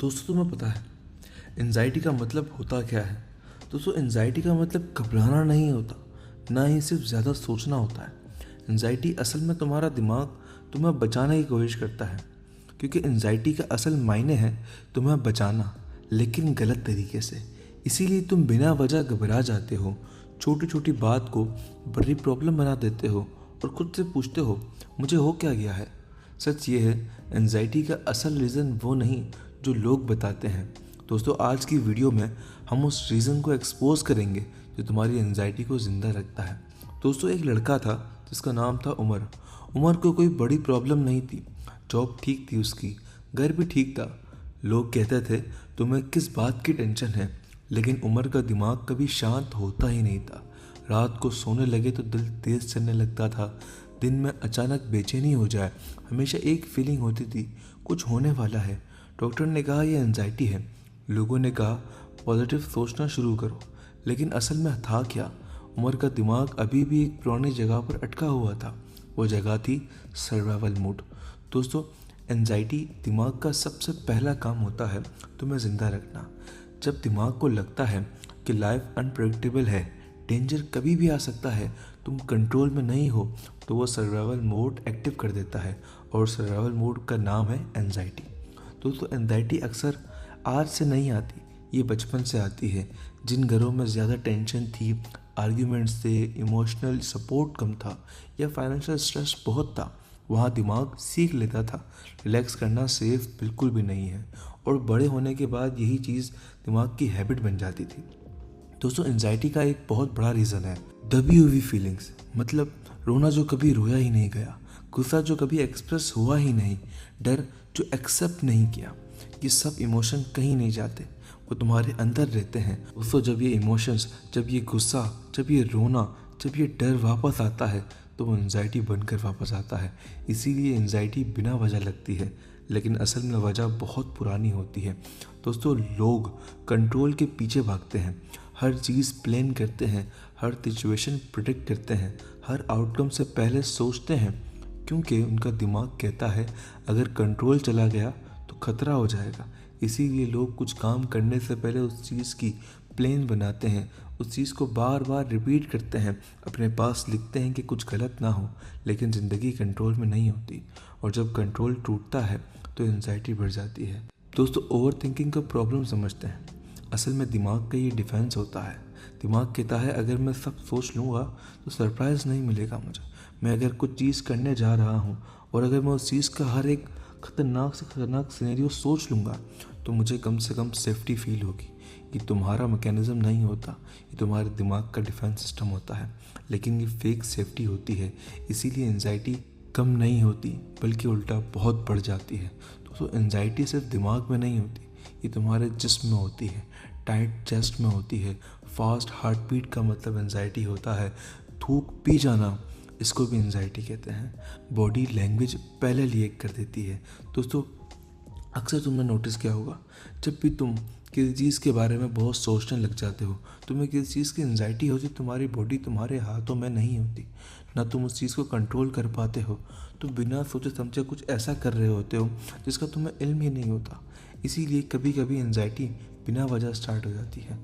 दोस्तों तुम्हें पता है एंजाइटी का मतलब होता क्या है। दोस्तों एंजाइटी का मतलब घबराना नहीं होता, ना ही सिर्फ ज़्यादा सोचना होता है। एंजाइटी असल में तुम्हारा दिमाग तुम्हें बचाने की कोशिश करता है, क्योंकि एंजाइटी का असल मायने है तुम्हें बचाना, लेकिन गलत तरीके से। इसीलिए तुम बिना वजह घबरा जाते हो, छोटी छोटी बात को बड़ी प्रॉब्लम बना देते हो और खुद से पूछते हो मुझे हो क्या गया है। सच ये है, एंजाइटी का असल रीज़न वो नहीं जो लोग बताते हैं। दोस्तों आज की वीडियो में हम उस रीज़न को एक्सपोज करेंगे जो तुम्हारी एंजाइटी को ज़िंदा रखता है। दोस्तों एक लड़का था जिसका नाम था उमर। उमर को कोई बड़ी प्रॉब्लम नहीं थी, जॉब ठीक थी उसकी, घर भी ठीक था। लोग कहते थे तुम्हें किस बात की टेंशन है, लेकिन उमर का दिमाग कभी शांत होता ही नहीं था। रात को सोने लगे तो दिल तेज़ चलने लगता था, दिन में अचानक बेचैनी हो जाए, हमेशा एक फीलिंग होती थी कुछ होने वाला है। डॉक्टर ने कहा यह एंजाइटी है, लोगों ने कहा पॉजिटिव सोचना शुरू करो, लेकिन असल में था क्या? उमर का दिमाग अभी भी एक पुरानी जगह पर अटका हुआ था। वो जगह थी सर्वाइवल मोड। दोस्तों एंजाइटी दिमाग का सबसे पहला काम होता है तुम्हें ज़िंदा रखना। जब दिमाग को लगता है कि लाइफ अनप्रेडिक्टेबल है, डेंजर कभी भी आ सकता है, तुम कंट्रोल में नहीं हो, तो वो सर्वाइवल मोड एक्टिव कर देता है, और सर्वाइवल मोड का नाम है एंजाइटी। दोस्तों एंजाइटी अक्सर आज से नहीं आती, ये बचपन से आती है। जिन घरों में ज़्यादा टेंशन थी, आर्ग्यूमेंट्स थे, इमोशनल सपोर्ट कम था या फाइनेंशियल स्ट्रेस बहुत था, वहाँ दिमाग सीख लेता था रिलैक्स करना सेफ बिल्कुल भी नहीं है, और बड़े होने के बाद यही चीज़ दिमाग की हैबिट बन जाती थी। दोस्तों एंजाइटी का एक बहुत बड़ा रीज़न है दबी हुई फीलिंग्स, मतलब रोना जो कभी रोया ही नहीं गया, गुस्सा जो कभी एक्सप्रेस हुआ ही नहीं, डर जो एक्सेप्ट नहीं किया। ये सब इमोशन कहीं नहीं जाते, वो तुम्हारे अंदर रहते हैं। दोस्तों जब ये इमोशंस, जब ये गुस्सा, जब ये रोना, जब ये डर वापस आता है, तो वो एंजाइटी बनकर वापस आता है। इसीलिए एंजाइटी बिना वजह लगती है, लेकिन असल में वजह बहुत पुरानी होती है। दोस्तों लोग कंट्रोल के पीछे भागते हैं, हर चीज़ प्लान करते हैं, हर सिचुएशन प्रिडिक्ट करते हैं, हर आउटकम से पहले सोचते हैं, क्योंकि उनका दिमाग कहता है अगर कंट्रोल चला गया तो खतरा हो जाएगा। इसीलिए लोग कुछ काम करने से पहले उस चीज़ की प्लान बनाते हैं, उस चीज़ को बार बार रिपीट करते हैं, अपने पास लिखते हैं कि कुछ गलत ना हो। लेकिन ज़िंदगी कंट्रोल में नहीं होती, और जब कंट्रोल टूटता है तो एंजाइटी बढ़ जाती है। दोस्तों ओवर थिंकिंग का प्रॉब्लम समझते हैं। असल में दिमाग का ये डिफेंस होता है। दिमाग कहता है अगर मैं सब सोच लूँगा तो सरप्राइज़ नहीं मिलेगा मुझे। मैं अगर कुछ चीज़ करने जा रहा हूँ और अगर मैं उस चीज़ का हर एक खतरनाक से खतरनाक सिनेरियो सोच लूँगा तो मुझे कम से कम सेफ्टी फील होगी। ये तुम्हारा मैकेनिज़्म नहीं होता, ये तुम्हारे दिमाग का डिफेंस सिस्टम होता है, लेकिन ये फेक सेफ्टी होती है। इसीलिए एंजाइटी कम नहीं होती, बल्कि उल्टा बहुत बढ़ जाती है। दोस्तों एंजाइटी सिर्फ दिमाग में नहीं होती, ये तुम्हारे जिस्म में होती है, टाइट चेस्ट में होती है, फास्ट हार्ट बीट का मतलब एंजाइटी होता है, थूक पी जाना इसको भी एंजाइटी कहते हैं। बॉडी लैंग्वेज पहले रिएक्ट कर देती है। दोस्तों अक्सर तुमने नोटिस किया होगा, जब भी तुम किसी चीज़ के बारे में बहुत सोचने लग जाते हो, तुम्हें किसी चीज़ की एंजाइटी होती, तुम्हारी बॉडी तुम्हारे हाथों में नहीं होती, ना तुम उस चीज़ को कंट्रोल कर पाते हो, तुम बिना सोचे समझे कुछ ऐसा कर रहे होते हो जिसका तुम्हें इल्म ही नहीं होता। इसीलिए कभी कभी एंजाइटी बिना वजह स्टार्ट हो जाती है।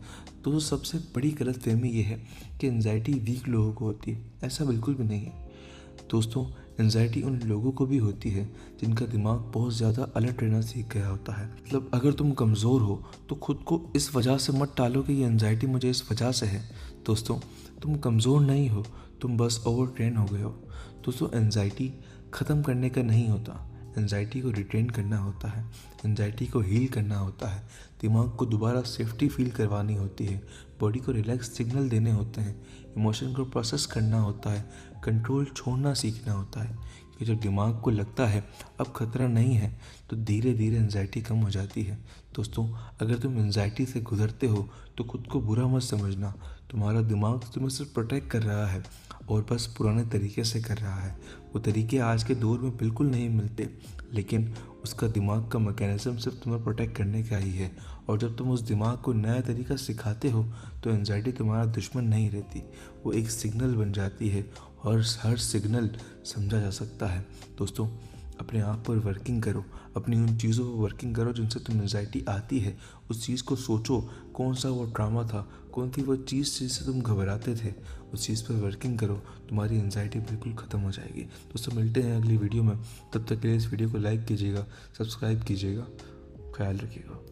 तो सबसे बड़ी गलतफहमी ये है कि एंजाइटी वीक लोगों को होती है, ऐसा बिल्कुल भी नहीं है। दोस्तों एंजाइटी उन लोगों को भी होती है जिनका दिमाग बहुत ज़्यादा अलर्ट रहना सीख गया होता है। मतलब अगर तुम कमज़ोर हो तो खुद को इस वजह से मत टालो कि ये एंजाइटी मुझे इस वजह से है। दोस्तों तुम कमज़ोर नहीं हो, तुम बस ओवर ट्रेन हो गए हो। दोस्तों एंजाइटी ख़त्म करने का नहीं होता, एंजाइटी को रिटेन करना होता है, एंजाइटी को हील करना होता है, दिमाग को दोबारा सेफ्टी फील करवानी होती है, बॉडी को रिलैक्स सिग्नल देने होते हैं, इमोशन को प्रोसेस करना होता है, कंट्रोल छोड़ना सीखना होता है। कि जब दिमाग को लगता है अब खतरा नहीं है तो धीरे धीरे एंजाइटी कम हो जाती है। दोस्तों अगर तुम एंजाइटी से गुजरते हो तो खुद को बुरा मत समझना, तुम्हारा दिमाग तुम्हें सिर्फ प्रोटेक्ट कर रहा है और बस पुराने तरीके से कर रहा है। वो तरीके आज के दौर में बिल्कुल नहीं मिलते, लेकिन उसका दिमाग का मैकेनिज़्म सिर्फ तुम्हें प्रोटेक्ट करने का ही है। और जब तुम उस दिमाग को नया तरीका सिखाते हो तो एंजाइटी तुम्हारा दुश्मन नहीं रहती, वो एक सिग्नल बन जाती है, और हर सिग्नल समझा जा सकता है। दोस्तों अपने आप पर वर्किंग करो, अपनी उन चीज़ों पर वर्किंग करो जिनसे तुम्हें एंजाइटी आती है। उस चीज़ को सोचो, कौन सा वो ड्रामा था, कौन थी वो चीज़ जिससे तुम घबराते थे, उस चीज़ पर वर्किंग करो, तुम्हारी एंजाइटी बिल्कुल ख़त्म हो जाएगी। दोस्तों मिलते हैं अगली वीडियो में, तब तक के लिए इस वीडियो को लाइक कीजिएगा, सब्सक्राइब कीजिएगा, ख्याल रखिएगा।